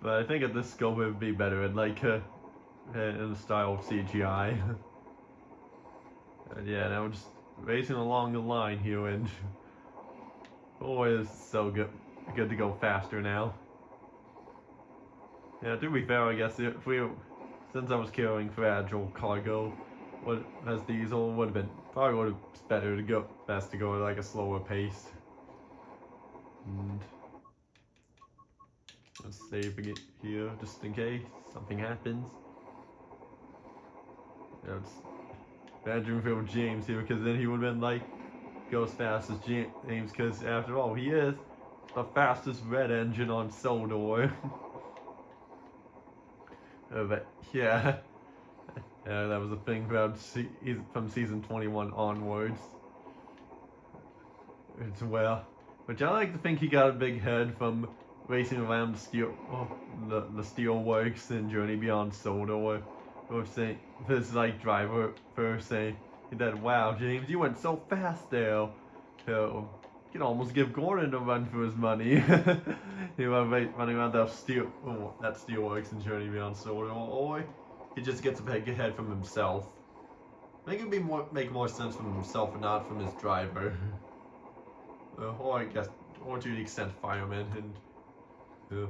But I think at this scope it would be better in like in the style of CGI. And yeah, now we're just racing along the line here, and boy, it's so good to go faster now. Yeah, to be fair, I guess if since I was carrying fragile cargo, as diesel would have been probably better to go best to go at like a slower pace. And let's save it here just in case something happens. Yeah, it's imagine if it was James here, because then he would have been like go as fast as James, because after all, he is the fastest red engine on Sodor. But yeah, that was a thing from season 21 onwards. It's well, which I like to think he got a big head from racing around the steel works in Journey Beyond Sodor. Or saying this like driver first saying that, wow, James, you went so fast there. So you can almost give Gordon a run for his money. He was running around that steelworks in Journey Beyond Sodor, or he just gets a big head from himself. Make it make more sense from himself and not from his driver. Or I guess, or to the extent firemen and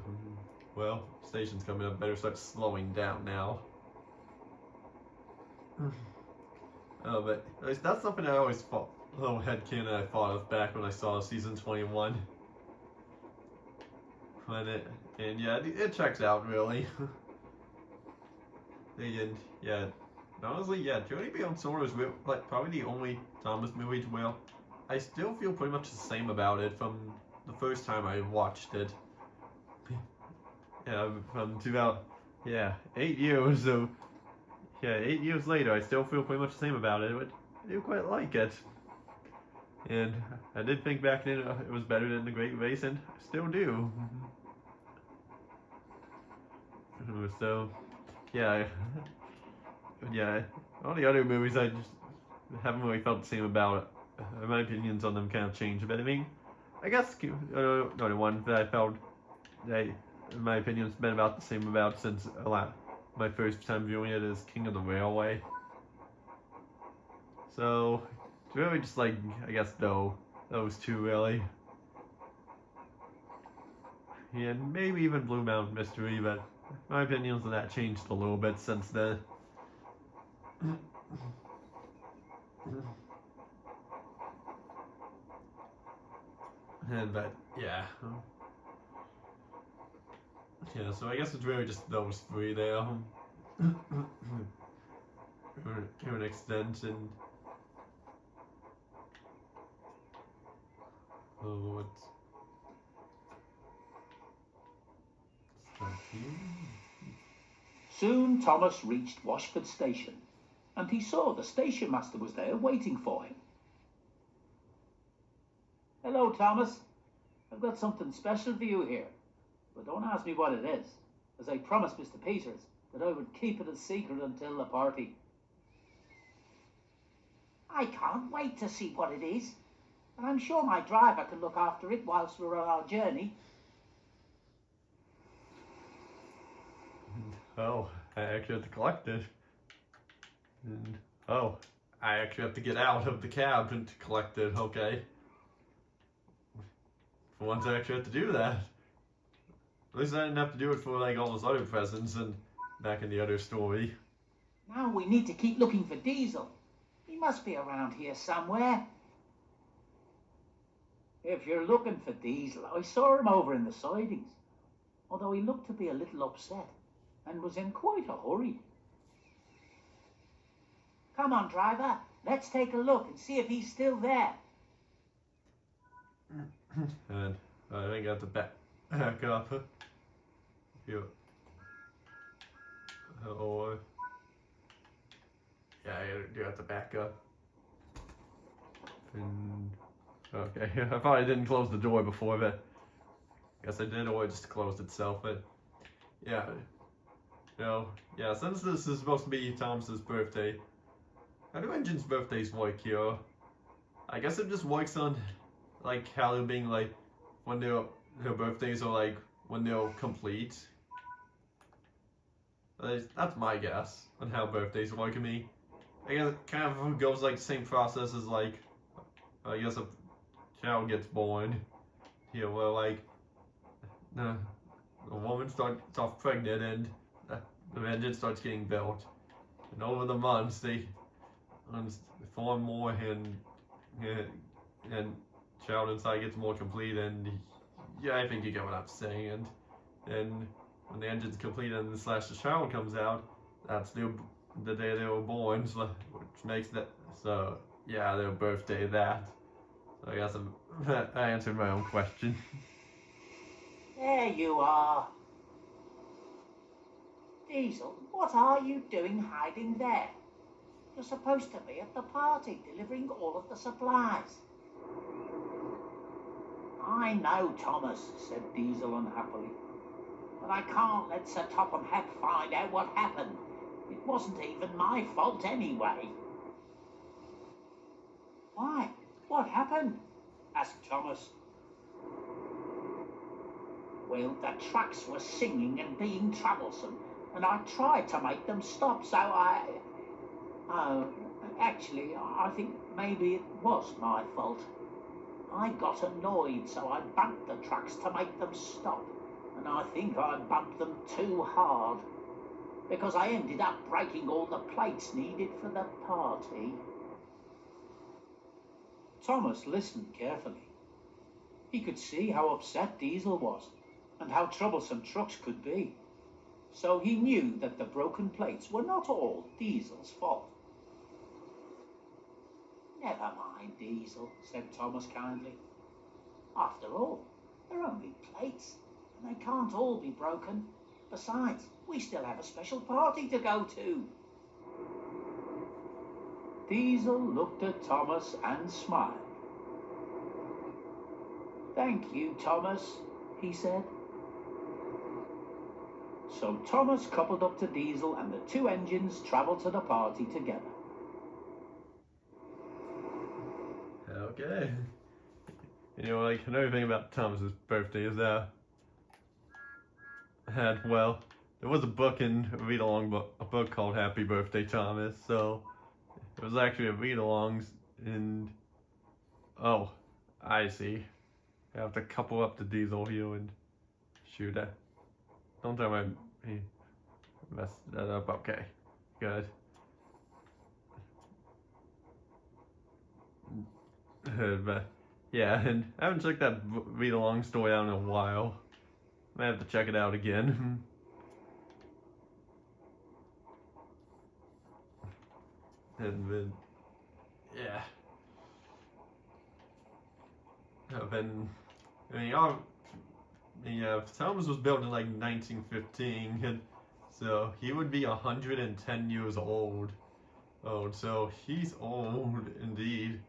well, station's coming up. Better start slowing down now. But that's something I always thought. Little headcanon I thought of back when I saw season 21. And yeah, it checks out really. And yeah, honestly, yeah, Journey Beyond Sodor is like probably the only Thomas movie where I still feel pretty much the same about it from the first time I watched it. Yeah, from 8 years. So yeah, 8 years later, I still feel pretty much the same about it, but I do quite like it. And I did think back then it was better than The Great Race, and I still do. So, yeah, all the other movies I just haven't really felt the same about. My opinions on them kind of changed, but I mean, I guess another one that I felt that my opinion's been about the same about since my first time viewing it is King of the Railway. So it's really just like, I guess those two really. And maybe even Blue Mountain Mystery, but my opinions on that changed a little bit since then. But yeah. Yeah, so I guess it's really just those three there. To an extent, and what's Soon Thomas reached Washford Station, and he saw the station master was there waiting for him. Hello, Thomas. I've got something special for you here, but don't ask me what it is, as I promised Mr. Peters that I would keep it a secret until the party. I can't wait to see what it is, and I'm sure my driver can look after it whilst we're on our journey. Oh, I actually have to collect it. And I actually have to get out of the cab and to collect it, okay. For once I actually have to do that. At least I didn't have to do it for like all those other presents and back in the other story. Now we need to keep looking for Diesel. He must be around here somewhere. If you're looking for Diesel, I saw him over in the sidings, although he looked to be a little upset and was in quite a hurry. Come on, driver, let's take a look and see if he's still there. And I think I have to back up. Yeah, I do have to back up. And okay, I thought I didn't close the door before, but I guess I did, or it just closed itself. But yeah, since this is supposed to be Thomas's birthday, how do engines' birthdays work here? I guess it just works on like how they're being like when their birthdays are like when they're complete. That's my guess on how birthdays work to me. I guess it kind of goes like the same process as like, I guess a child gets born. You know, where like a woman starts off pregnant and the engine starts getting built. And over the months they form more and child inside gets more complete, and yeah, I think you get what I'm saying. And then when the engine's complete and the child comes out, that's the day they were born, so, which makes that, so yeah, their birthday that. So I guess I answered my own question. There you are. Diesel, what are you doing hiding there? You're supposed to be at the party delivering all of the supplies. I know, Thomas, said Diesel unhappily. But I can't let Sir Topham Hatt find out what happened. It wasn't even my fault anyway. Why? What happened? Asked Thomas. Well, the trucks were singing and being troublesome, and I tried to make them stop, so actually, I think maybe it was my fault. I got annoyed, so I bumped the trucks to make them stop, and I think I bumped them too hard, because I ended up breaking all the plates needed for the party. Thomas listened carefully. He could see how upset Diesel was, and how troublesome trucks could be. So he knew that the broken plates were not all Diesel's fault. Never mind, Diesel, said Thomas kindly. After all, they're only plates, and they can't all be broken. Besides, we still have a special party to go to. Diesel looked at Thomas and smiled. Thank you, Thomas, he said. So Thomas coupled up to Diesel, and the two engines travelled to the party together. Okay. You know, like, another thing about Thomas's birthday is that well, there was a book in a read-along book, a book called Happy Birthday Thomas, so it was actually a read-alongs, and oh, I see. I have to couple up the Diesel here and shoot that. Don't tell me he messed that up. Okay, good. But yeah, and I haven't checked that read-along story out in a while. I have to check it out again. And then, yeah. Then, I mean, Thomas was built in like 1915, and so he would be 110 years old. Oh, so he's old indeed.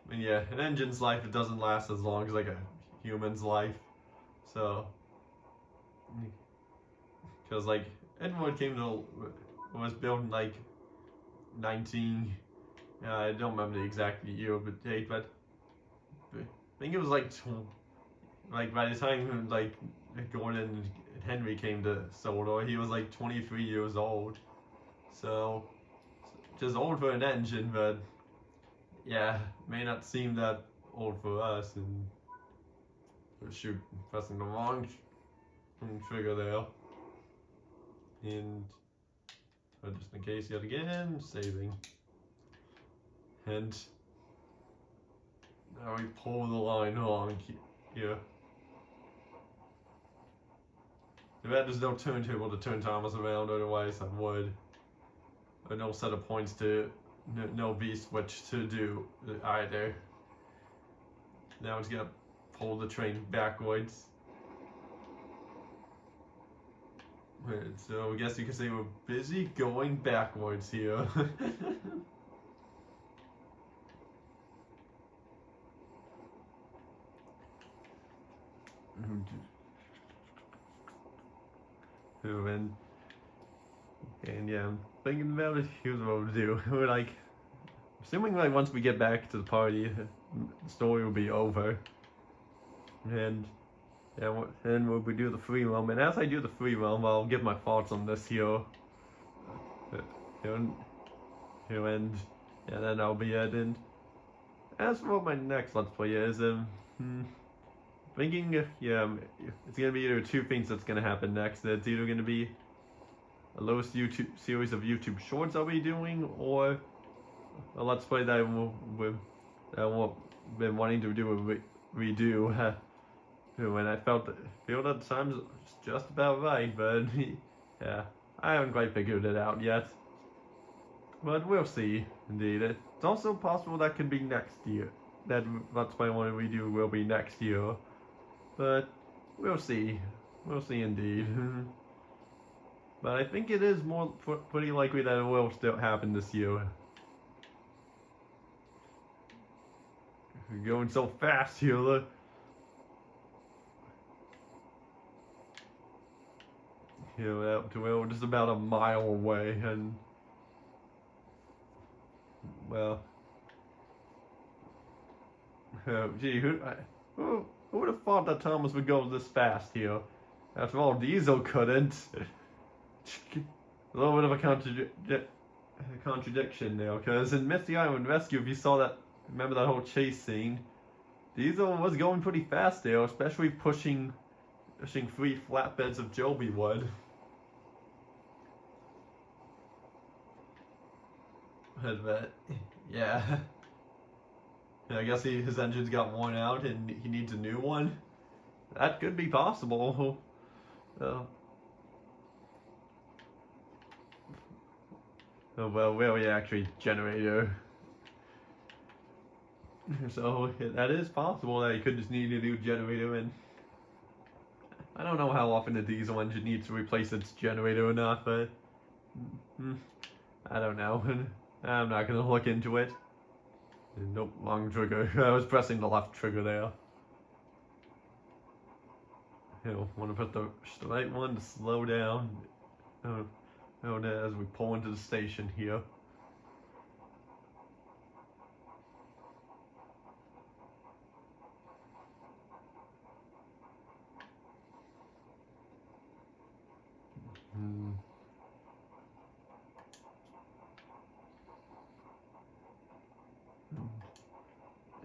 I mean, yeah, an engine's life, it doesn't last as long as like a human's life. So, because like Edward was built in like I don't remember the exact year of the date, but I think it was like by the time like Gordon and Henry came to Sodor, he was like 23 years old. So, just old for an engine, but yeah, may not seem that old for us. And shoot, pressing the wrong trigger there. And just in case yet again, saving. And now we pull the line on here. If there's no turntable to turn Thomas around, otherwise I would. Or no set of points to, no V switch to do either. Now it's gonna pull the train backwards. So I guess you could say we're busy going backwards here. And yeah, I'm thinking about it. Here's what we'll do. We're like, assuming like once we get back to the party, the story will be over. And Yeah, and we do the free roam, and as I do the free roam, I'll give my thoughts on this here. And yeah, then I'll be it. And as for my next Let's Play is, thinking, yeah, it's gonna be either two things that's gonna happen next. It's either gonna be a lowest YouTube series of YouTube Shorts I'll be doing, or a Let's Play that I've been wanting to do a redo. When I feel that the time's just about right, but yeah, I haven't quite figured it out yet. But we'll see, indeed. It's also possible that could be next year. That Let's Play I want to redo will be next year. But we'll see. We'll see indeed. But I think it is pretty likely that it will still happen this year. We're going so fast here, look. We're just about a mile away, and well, gee, who would have thought that Thomas would go this fast here? After all, Diesel couldn't. A little bit of a contradiction there, because in Misty Island Rescue, if you saw that, remember that whole chase scene, Diesel was going pretty fast there, especially pushing 3 flatbeds of Joby wood. But yeah, I guess his engine's got worn out and he needs a new one. That could be possible. Well, really, actually, generator. So that is possible that he could just need a new generator, and I don't know how often a diesel engine needs to replace its generator or not, but I don't know. I'm not gonna look into it. Nope, wrong trigger. I was pressing the left trigger there. Want to put the right one to slow down. As we pull into the station here.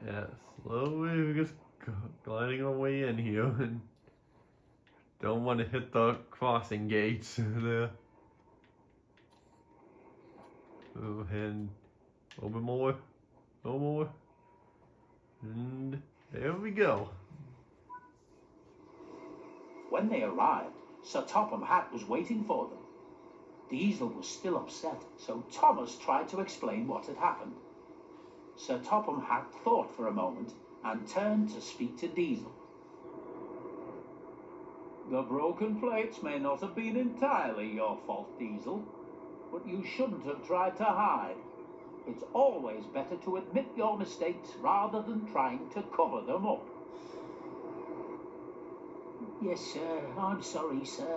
Yeah, slowly we're just gliding our way in here, and don't want to hit the crossing gates there. Oh, and a little bit more, a little more, and there we go. When they arrived, Sir Topham Hatt was waiting for them. Diesel was still upset, so Thomas tried to explain what had happened. Sir Topham Hatt thought for a moment and turned to speak to Diesel. The broken plates may not have been entirely your fault, Diesel, but you shouldn't have tried to hide. It's always better to admit your mistakes rather than trying to cover them up. Yes, sir, I'm sorry, sir,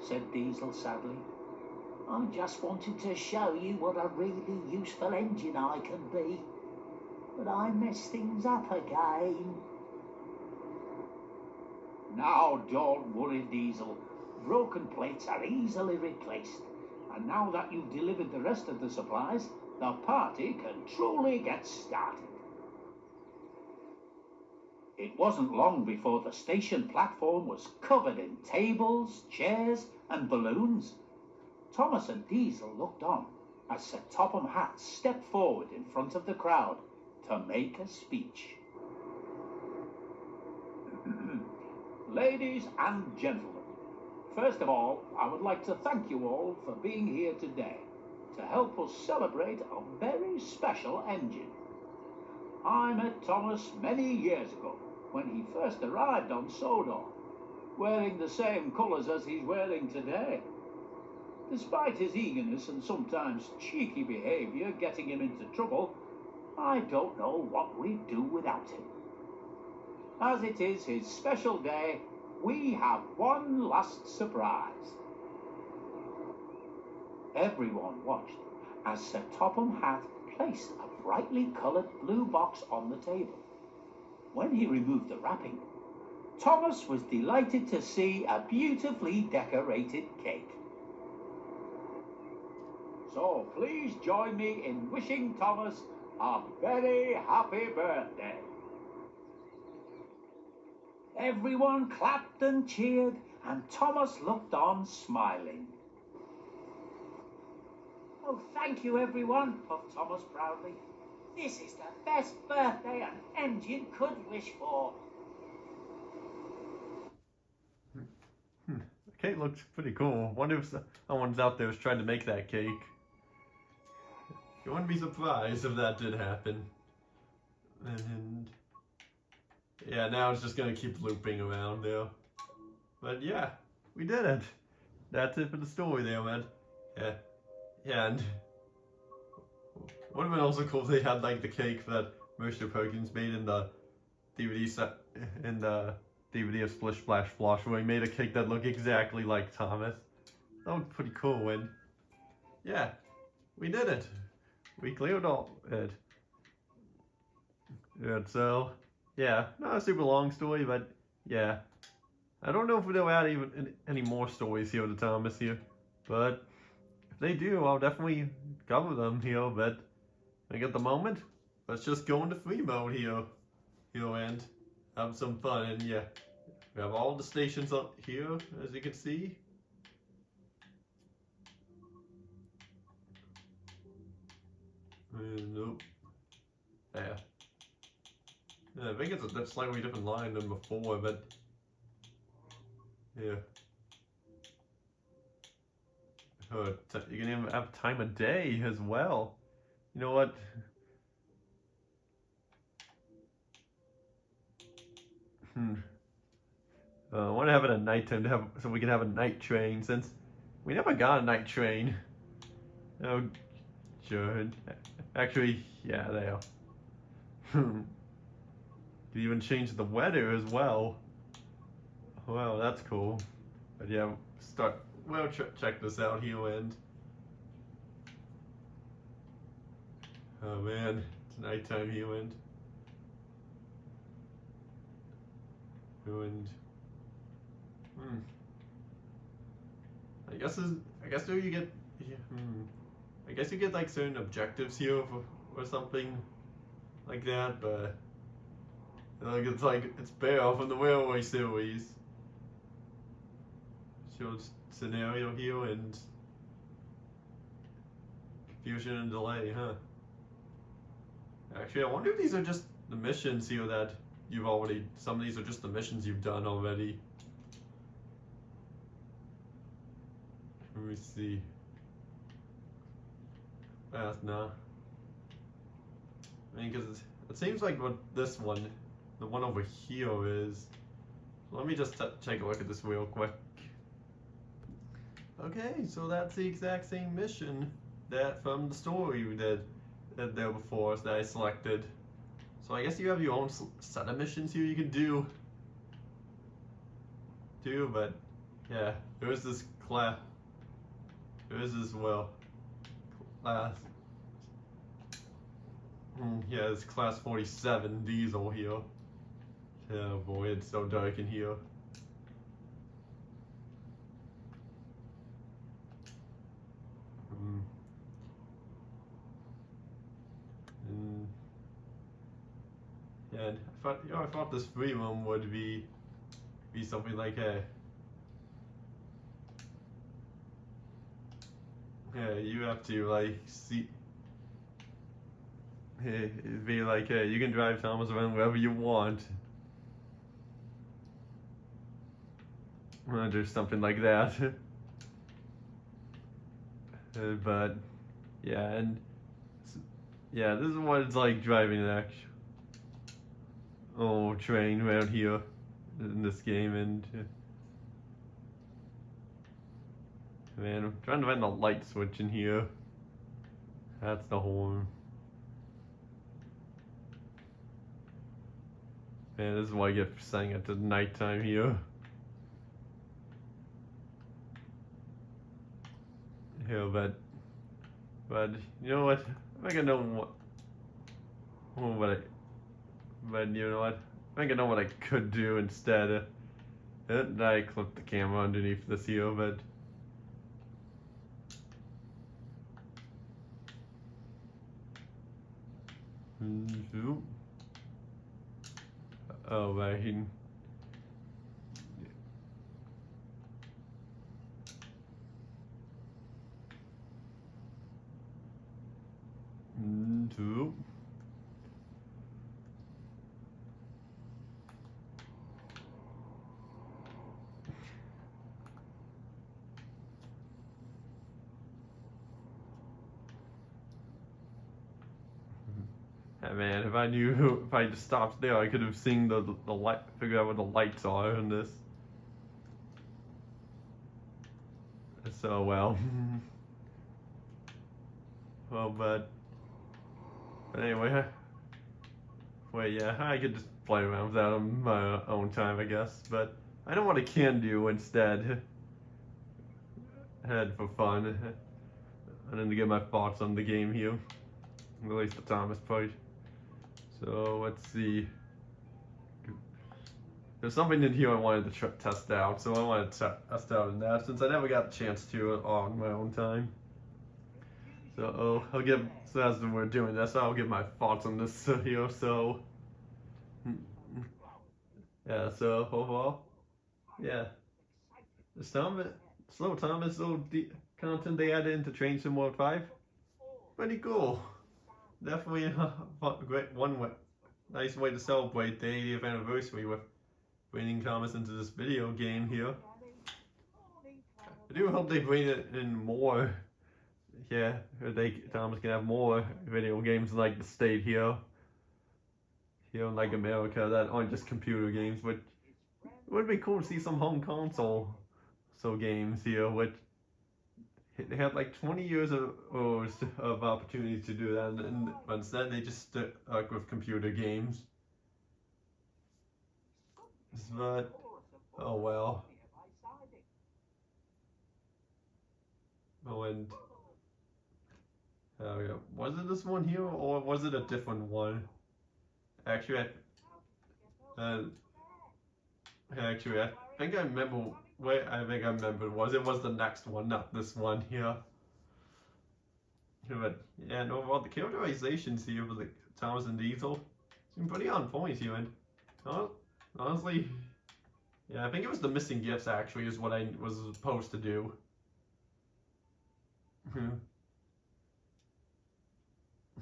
said Diesel sadly. I just wanted to show you what a really useful engine I can be. But I messed things up again. Now don't worry, Diesel. Broken plates are easily replaced. And now that you've delivered the rest of the supplies, the party can truly get started. It wasn't long before the station platform was covered in tables, chairs, and balloons. Thomas and Diesel looked on as Sir Topham Hatt stepped forward in front of the crowd to make a speech. Ladies and gentlemen, first of all, I would like to thank you all for being here today to help us celebrate a very special engine. I met Thomas many years ago when he first arrived on Sodor, wearing the same colours as he's wearing today. Despite his eagerness and sometimes cheeky behaviour getting him into trouble, I don't know what we'd do without him. As it is his special day, we have one last surprise. Everyone watched as Sir Topham Hatt placed a brightly coloured blue box on the table. When he removed the wrapping, Thomas was delighted to see a beautifully decorated cake. So please join me in wishing Thomas a very happy birthday. Everyone clapped and cheered, and Thomas looked on smiling. Oh, thank you, everyone, puffed Thomas proudly. This is the best birthday an engine could wish for. The cake looks pretty cool. Wonder if someone's out there was trying to make that cake. You wouldn't be surprised if that did happen. And yeah, now it's just gonna keep looping around there. But yeah, we did it. That's it for the story there, man. Yeah. Yeah, and would have been also cool if they had like the cake that Mr. Perkins made in the DVD set, in the DVD of Splish Splash Splosh, where he made a cake that looked exactly like Thomas. That was pretty cool, and yeah, we did it. We cleared all it. And so, yeah, not a super long story, but yeah. I don't know if they'll add even any more stories here to Thomas here, but if they do, I'll definitely cover them here, but I think at the moment, let's just go into free mode here and have some fun. And yeah, we have all the stations up here, as you can see. Nope. Yeah. Yeah, I think it's a slightly different line than before, but yeah. Oh, you can even have time of day as well. You know what? I want to have it at nighttime so we can have a night train, since we never got a night train. Oh, sure. Actually, yeah, they are. You can even change the weather as well. Wow, that's cool. But yeah, we'll check this out here, and oh man, it's nighttime here, and I guess do you get I guess you get like certain objectives here or something like that, but it's Bear from the Railway series. Shows scenario here and confusion and delay, huh? Actually, I wonder if these are just the missions here that some of these are just the missions you've done already. Let me see. No. I mean, because it seems like what this one, the one over here is. Let me just take a look at this real quick. Okay, so that's the exact same mission that from the story we did there before that I selected. So I guess you have your own set of missions here you can do, but yeah, there's this class. There's this class. Yeah, it's class 47 diesel here. Oh boy, it's so dark in here. And I thought this free room would be something like you have to like see. It'd be like you can drive Thomas around wherever you want. Or something like that. But yeah, and yeah, this is what it's like driving an actual train around here in this game, and man, I'm trying to find the light switch in here. That's the horn. Man, this is why I get saying at the nighttime here. Yeah, but you know what? I think I know what. But you know what? I think I know what I could do instead. I clipped the camera underneath this here, but oh right. Two. Yeah, man, if I knew, if I just stopped there, I could have seen the light, figure out what the lights are in this. So well. Well, but anyway, well, yeah, I could just play around with that on my own time, I guess. But I know what I can do instead. Head for fun, and then to get my thoughts on the game here, at least the Thomas part. So let's see. There's something in here I wanted to test out, so I wanted to test out in that since I never got a chance to on my own time. So I'll give, so as we're doing this, I'll give my thoughts on this here. So yeah, so overall, yeah, this Thomas, slow Thomas little content they added into Train Sim World 5, pretty cool. Definitely a great nice way to celebrate the 80th anniversary with bringing Thomas into this video game here. I do hope they bring it in more. Yeah, Thomas can have more video games like the state here in like America that aren't just computer games, but it would be cool to see some home console games here, which they had like 20 years of opportunity to do that, and instead they just stuck with computer games. But oh well. Oh, and oh yeah, was it this one here or was it a different one? Actually, I think I remember. Wait, I think I remember. It was the next one, not this one here. But yeah, and overall the characterizations here for the Thomas and Diesel seem pretty on point here. And honestly, yeah, I think it was the missing gifts actually is what I was supposed to do.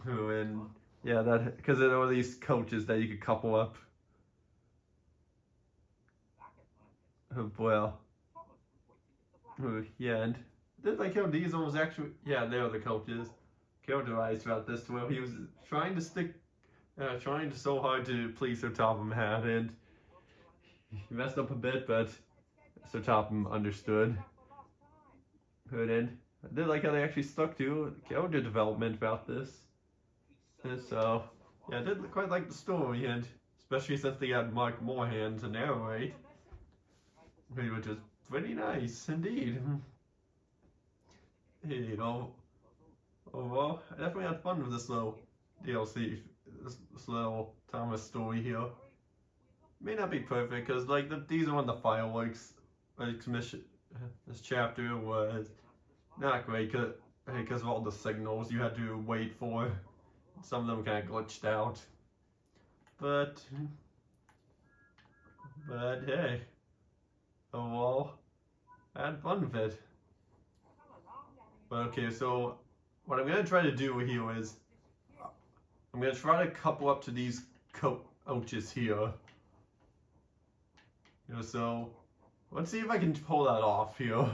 And yeah, that because there are these coaches that you could couple up. Well, yeah, and did like how Diesel was actually, yeah, they are the coaches characterized throughout this to where he was trying so hard to please Sir Topham had, and he messed up a bit, but Sir Topham understood. And I did like how they actually stuck to character development about this. And so, yeah, I did quite like the story, and especially since they got Mark Moorhan to narrate, which was pretty nice indeed. You know, overall, I definitely had fun with this little DLC, this little Thomas story here. May not be perfect because like these are on the fireworks. This chapter was not great because of all the signals you had to wait for. Some of them kind of glitched out, but hey, overall, I had fun with it. But okay, so what I'm gonna try to do here is I'm gonna try to couple up to these coaches here. You know, so let's see if I can pull that off here.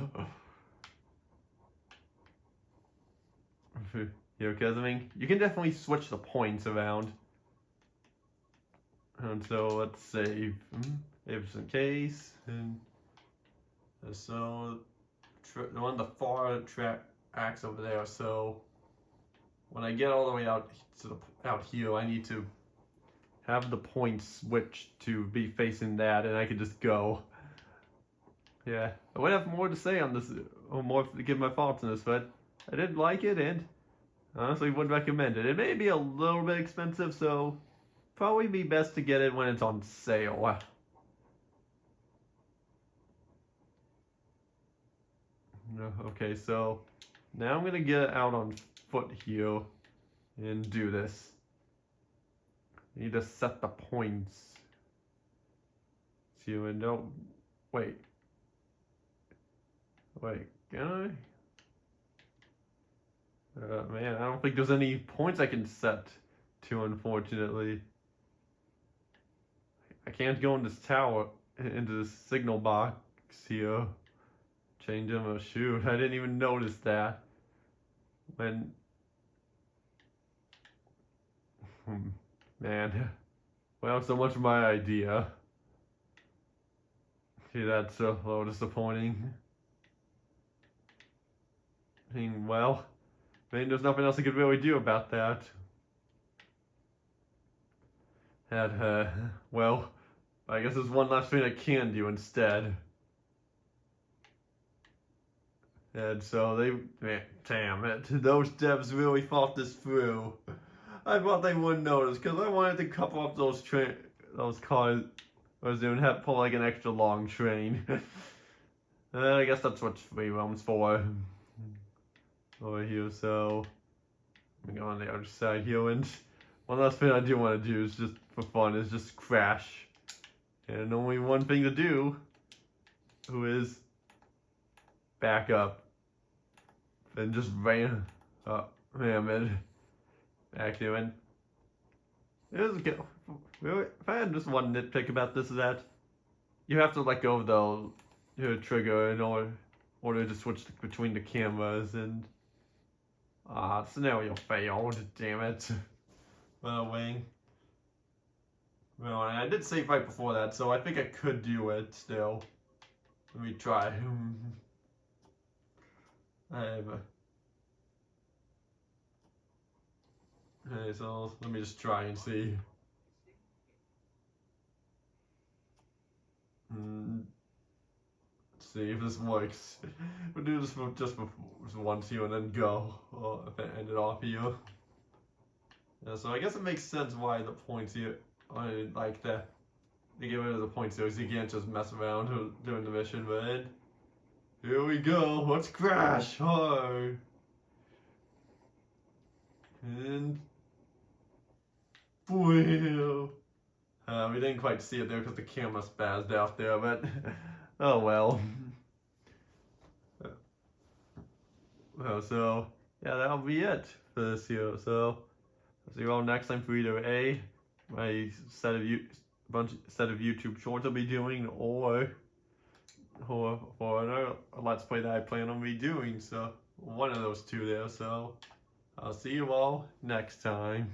Yeah, because I mean, you can definitely switch the points around. And so let's save just in case. And so on the far tracks over there. So when I get all the way out here, I need to have the points switch to be facing that, and I can just go. Yeah, I would have more to say on this, or more to give my thoughts on this, but I did like it, and honestly would recommend it. It may be a little bit expensive, so probably be best to get it when it's on sale. Okay, so now I'm gonna get out on foot here and do this. I need to set the points. See, and don't wait. Wait, can I? Man, I don't think there's any points I can set to, unfortunately. I can't go in this tower, into this signal box here. Change them. Oh shoot, I didn't even notice that. When... Man. Well, so much for my idea. See, that's a little disappointing. I mean, well, there's nothing else I could really do about that. And, well, I guess there's one last thing I can do instead. And so man, damn it, those devs really thought this through. I thought they wouldn't notice, because I wanted to couple up those cars. I was doing have pull like an extra long train. I guess that's what free roam's for. Over here, so I'm going on the other side here, and one last thing I do want to do is just for fun is just crash. And only one thing to do, who is back up. And just ran up, man, back here, and it was good. If I had just one nitpick about this, is that you have to let go of the trigger in order to switch between the cameras, and scenario failed, damn it. Well, wing. Well, and I did save right before that, so I think I could do it still. Let me try. Okay, so let me just try and see. Let's see if this works. We'll do this just once here and then go. Or if it ended off here. Yeah, so I guess it makes sense why the points here, I like that. They get rid of the points here, so you can't just mess around during the mission, but here we go, let's crash hard. And well, we didn't quite see it there because the camera spazzed out there, but oh well. Well, so yeah, that'll be it for this here. So I'll see you all next time for either A, my set of YouTube shorts I'll be doing, or for another Let's Play that I plan on redoing. So one of those two there. So I'll see you all next time.